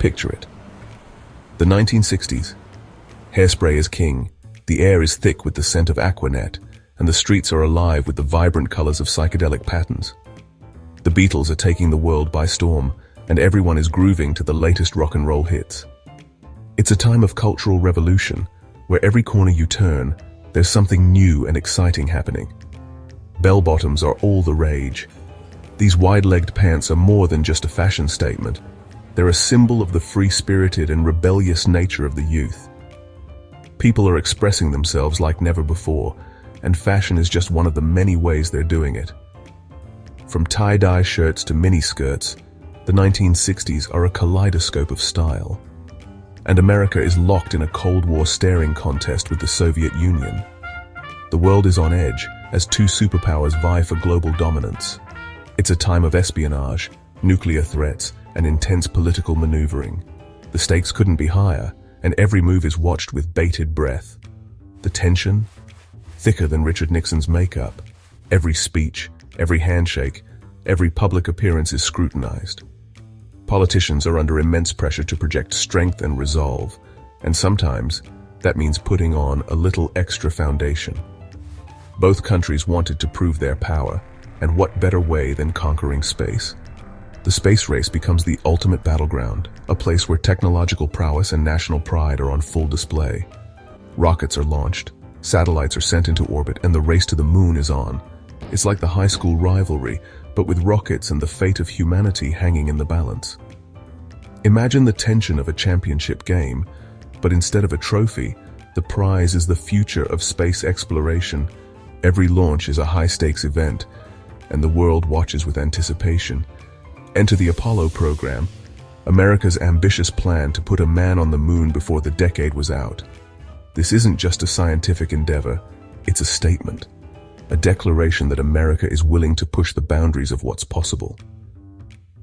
Picture it. The 1960s. Hairspray is king, the air is thick with the scent of Aquanet, and the streets are alive with the vibrant colors of psychedelic patterns. The Beatles are taking the world by storm, and everyone is grooving to the latest rock and roll hits. It's a time of cultural revolution, where every corner you turn, there's something new and exciting happening. Bell-bottoms are all the rage. These wide-legged pants are more than just a fashion statement. They're a symbol of the free-spirited and rebellious nature of the youth. People are expressing themselves like never before, and fashion is just one of the many ways they're doing it. From tie-dye shirts to miniskirts, the 1960s are a kaleidoscope of style. And America is locked in a Cold War staring contest with the Soviet Union. The world is on edge as two superpowers vie for global dominance. It's a time of espionage, nuclear threats, and intense political maneuvering. The stakes couldn't be higher, and every move is watched with bated breath. The tension? Thicker than Richard Nixon's makeup. Every speech, every handshake, every public appearance is scrutinized. Politicians are under immense pressure to project strength and resolve, and sometimes that means putting on a little extra foundation. Both countries wanted to prove their power, and what better way than conquering space? The space race becomes the ultimate battleground, a place where technological prowess and national pride are on full display. Rockets are launched, satellites are sent into orbit, and the race to the moon is on. It's like the high school rivalry, but with rockets and the fate of humanity hanging in the balance. Imagine the tension of a championship game, but instead of a trophy, the prize is the future of space exploration. Every launch is a high-stakes event, and the world watches with anticipation. Enter the Apollo program, America's ambitious plan to put a man on the moon before the decade was out. This isn't just a scientific endeavor, it's a statement. A declaration that America is willing to push the boundaries of what's possible.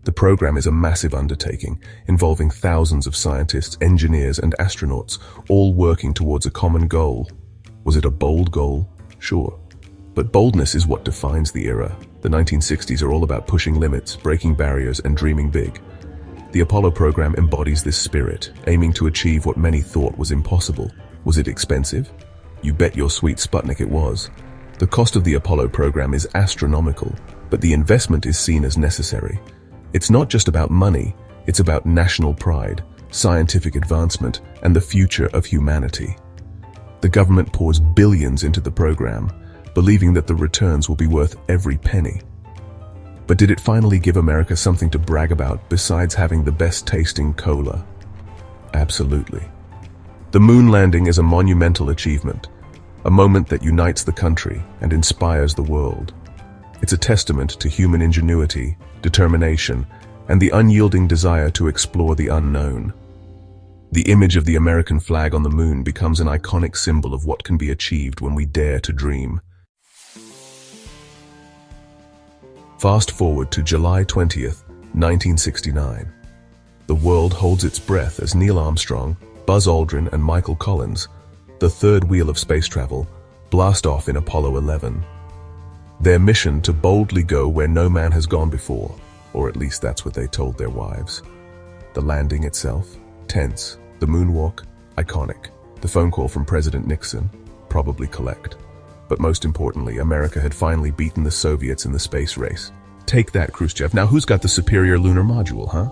The program is a massive undertaking, involving thousands of scientists, engineers, and astronauts, all working towards a common goal. Was it a bold goal? Sure. But boldness is what defines the era. The 1960s are all about pushing limits, breaking barriers, and dreaming big. The Apollo program embodies this spirit, aiming to achieve what many thought was impossible. Was it expensive? You bet your sweet Sputnik it was. The cost of the Apollo program is astronomical, but the investment is seen as necessary. It's not just about money, it's about national pride, scientific advancement, and the future of humanity. The government pours billions into the program, believing that the returns will be worth every penny. But did it finally give America something to brag about besides having the best-tasting cola? Absolutely. The moon landing is a monumental achievement, a moment that unites the country and inspires the world. It's a testament to human ingenuity, determination, and the unyielding desire to explore the unknown. The image of the American flag on the moon becomes an iconic symbol of what can be achieved when we dare to dream. Fast forward to July 20th, 1969. The world holds its breath as Neil Armstrong, Buzz Aldrin, and Michael Collins, the third wheel of space travel, blast off in Apollo 11. Their mission to boldly go where no man has gone before, or at least that's what they told their wives. The landing itself, tense. The moonwalk, iconic. The phone call from President Nixon, probably collect. But most importantly, America had finally beaten the Soviets in the space race. Take that, Khrushchev. Now who's got the superior lunar module, huh?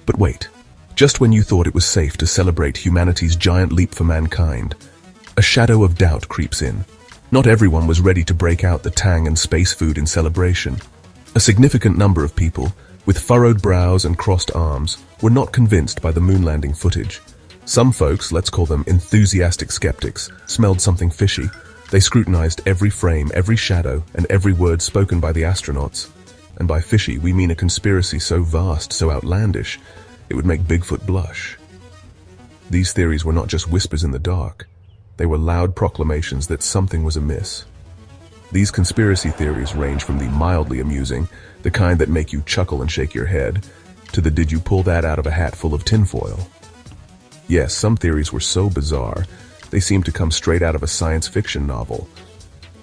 But wait. Just when you thought it was safe to celebrate humanity's giant leap for mankind, a shadow of doubt creeps in. Not everyone was ready to break out the Tang and space food in celebration. A significant number of people, with furrowed brows and crossed arms, were not convinced by the moon landing footage. Some folks, let's call them enthusiastic skeptics, smelled something fishy. They scrutinized every frame, every shadow, and every word spoken by the astronauts. And by fishy, we mean a conspiracy so vast, so outlandish, it would make Bigfoot blush. These theories were not just whispers in the dark. They were loud proclamations that something was amiss. These conspiracy theories range from the mildly amusing, the kind that make you chuckle and shake your head, to the did you pull that out of a hat full of tinfoil. Yes, some theories were so bizarre, they seemed to come straight out of a science fiction novel.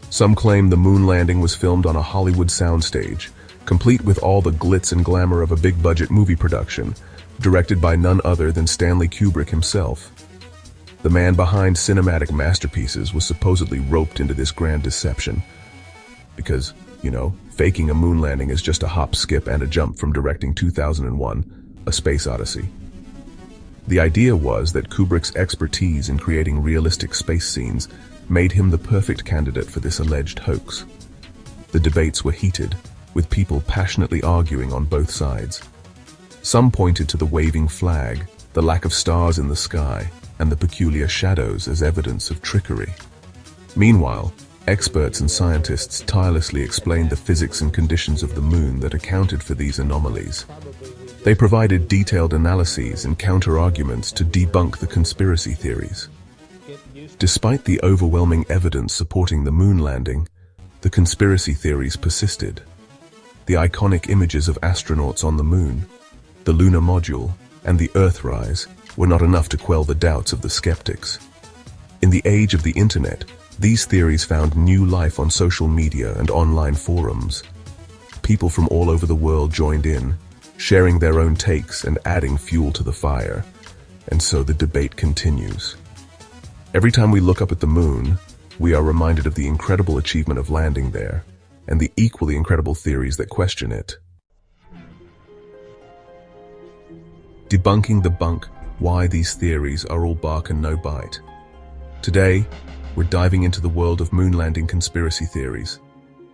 Some claim the moon landing was filmed on a Hollywood soundstage, complete with all the glitz and glamour of a big-budget movie production, directed by none other than Stanley Kubrick himself. The man behind cinematic masterpieces was supposedly roped into this grand deception. Because, faking a moon landing is just a hop, skip, and a jump from directing 2001, A Space Odyssey. The idea was that Kubrick's expertise in creating realistic space scenes made him the perfect candidate for this alleged hoax. The debates were heated, with people passionately arguing on both sides. Some pointed to the waving flag, the lack of stars in the sky, and the peculiar shadows as evidence of trickery. Meanwhile, experts and scientists tirelessly explained the physics and conditions of the moon that accounted for these anomalies. They provided detailed analyses and counter-arguments to debunk the conspiracy theories. Despite the overwhelming evidence supporting the moon landing, the conspiracy theories persisted. The iconic images of astronauts on the moon, the lunar module, and the Earthrise were not enough to quell the doubts of the skeptics. In the age of the internet, these theories found new life on social media and online forums. People from all over the world joined in, sharing their own takes and adding fuel to the fire. And so the debate continues. Every time we look up at the moon, we are reminded of the incredible achievement of landing there, and the equally incredible theories that question it. Debunking the bunk, why these theories are all bark and no bite. Today, we're diving into the world of moon landing conspiracy theories.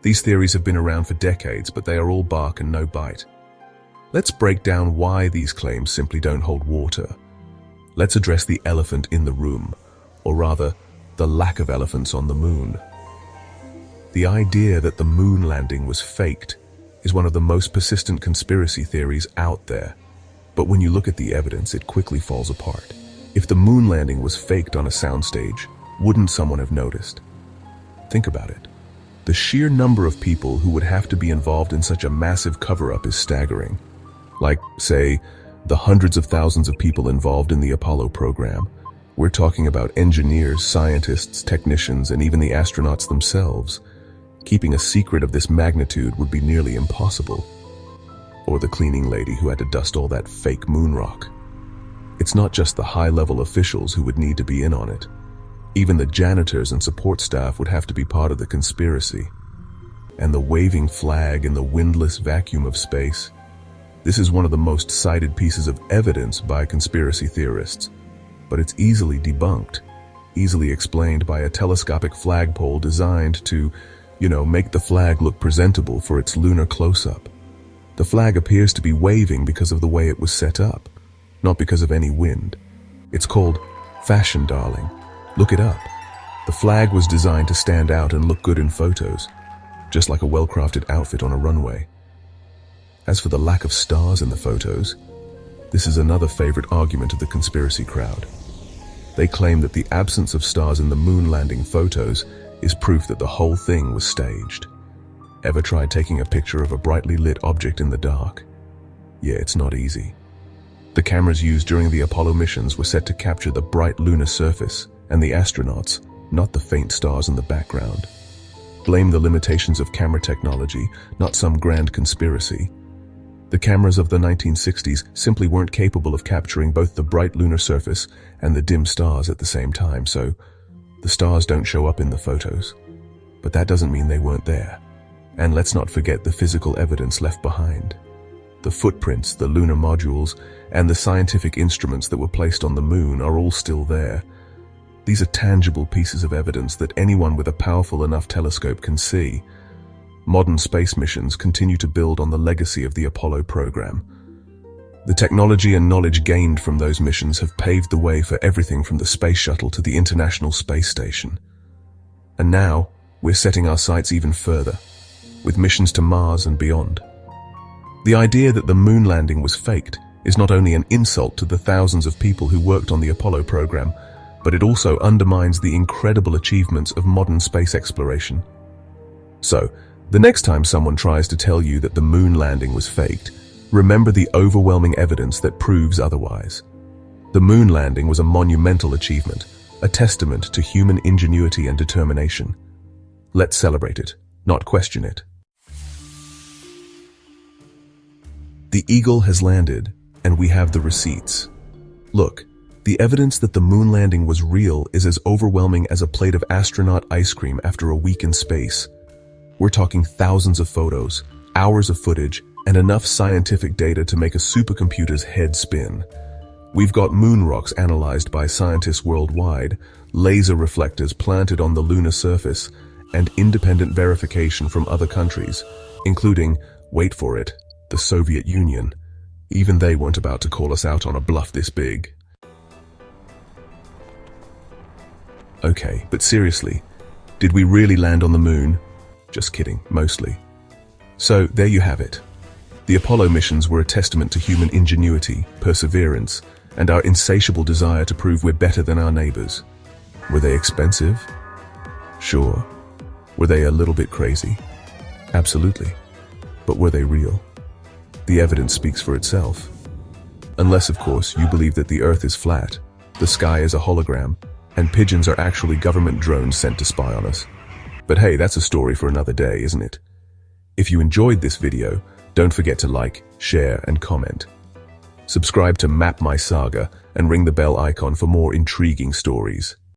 These theories have been around for decades, but they are all bark and no bite. Let's break down why these claims simply don't hold water. Let's address the elephant in the room, or rather, the lack of elephants on the moon. The idea that the moon landing was faked is one of the most persistent conspiracy theories out there. But when you look at the evidence, it quickly falls apart. If the moon landing was faked on a soundstage, wouldn't someone have noticed? Think about it. The sheer number of people who would have to be involved in such a massive cover-up is staggering. Like, say, the hundreds of thousands of people involved in the Apollo program. We're talking about engineers, scientists, technicians, and even the astronauts themselves. Keeping a secret of this magnitude would be nearly impossible. Or the cleaning lady who had to dust all that fake moon rock. It's not just the high-level officials who would need to be in on it. Even the janitors and support staff would have to be part of the conspiracy. And the waving flag in the windless vacuum of space. This is one of the most cited pieces of evidence by conspiracy theorists, but it's easily debunked, easily explained by a telescopic flagpole designed to, make the flag look presentable for its lunar close-up. The flag appears to be waving because of the way it was set up, not because of any wind. It's called fashion, darling. Look it up. The flag was designed to stand out and look good in photos, just like a well-crafted outfit on a runway. As for the lack of stars in the photos, this is another favorite argument of the conspiracy crowd. They claim that the absence of stars in the moon landing photos is proof that the whole thing was staged. Ever tried taking a picture of a brightly lit object in the dark? Yeah, it's not easy. The cameras used during the Apollo missions were set to capture the bright lunar surface and the astronauts, not the faint stars in the background. Blame the limitations of camera technology, not some grand conspiracy. The cameras of the 1960s simply weren't capable of capturing both the bright lunar surface and the dim stars at the same time, so the stars don't show up in the photos. But that doesn't mean they weren't there. And let's not forget the physical evidence left behind. The footprints, the lunar modules, and the scientific instruments that were placed on the moon are all still there. These are tangible pieces of evidence that anyone with a powerful enough telescope can see. Modern space missions continue to build on the legacy of the Apollo program. The technology and knowledge gained from those missions have paved the way for everything from the space shuttle to the International Space Station. And now, we're setting our sights even further, with missions to Mars and beyond. The idea that the moon landing was faked is not only an insult to the thousands of people who worked on the Apollo program, but it also undermines the incredible achievements of modern space exploration. So, the next time someone tries to tell you that the moon landing was faked, remember the overwhelming evidence that proves otherwise. The moon landing was a monumental achievement, a testament to human ingenuity and determination. Let's celebrate it, not question it. The Eagle has landed, and we have the receipts. Look, the evidence that the moon landing was real is as overwhelming as a plate of astronaut ice cream after a week in space. We're talking thousands of photos, hours of footage, and enough scientific data to make a supercomputer's head spin. We've got moon rocks analyzed by scientists worldwide, laser reflectors planted on the lunar surface, and independent verification from other countries, including, wait for it, the Soviet Union. Even they weren't about to call us out on a bluff this big. Okay, but seriously, did we really land on the moon? Just kidding, mostly. So, there you have it. The Apollo missions were a testament to human ingenuity, perseverance, and our insatiable desire to prove we're better than our neighbors. Were they expensive? Sure. Were they a little bit crazy? Absolutely. But were they real? The evidence speaks for itself. Unless, of course, you believe that the Earth is flat, the sky is a hologram, and pigeons are actually government drones sent to spy on us. But hey, that's a story for another day, isn't it? If you enjoyed this video, don't forget to like, share, and comment. Subscribe to Map My Saga and ring the bell icon for more intriguing stories.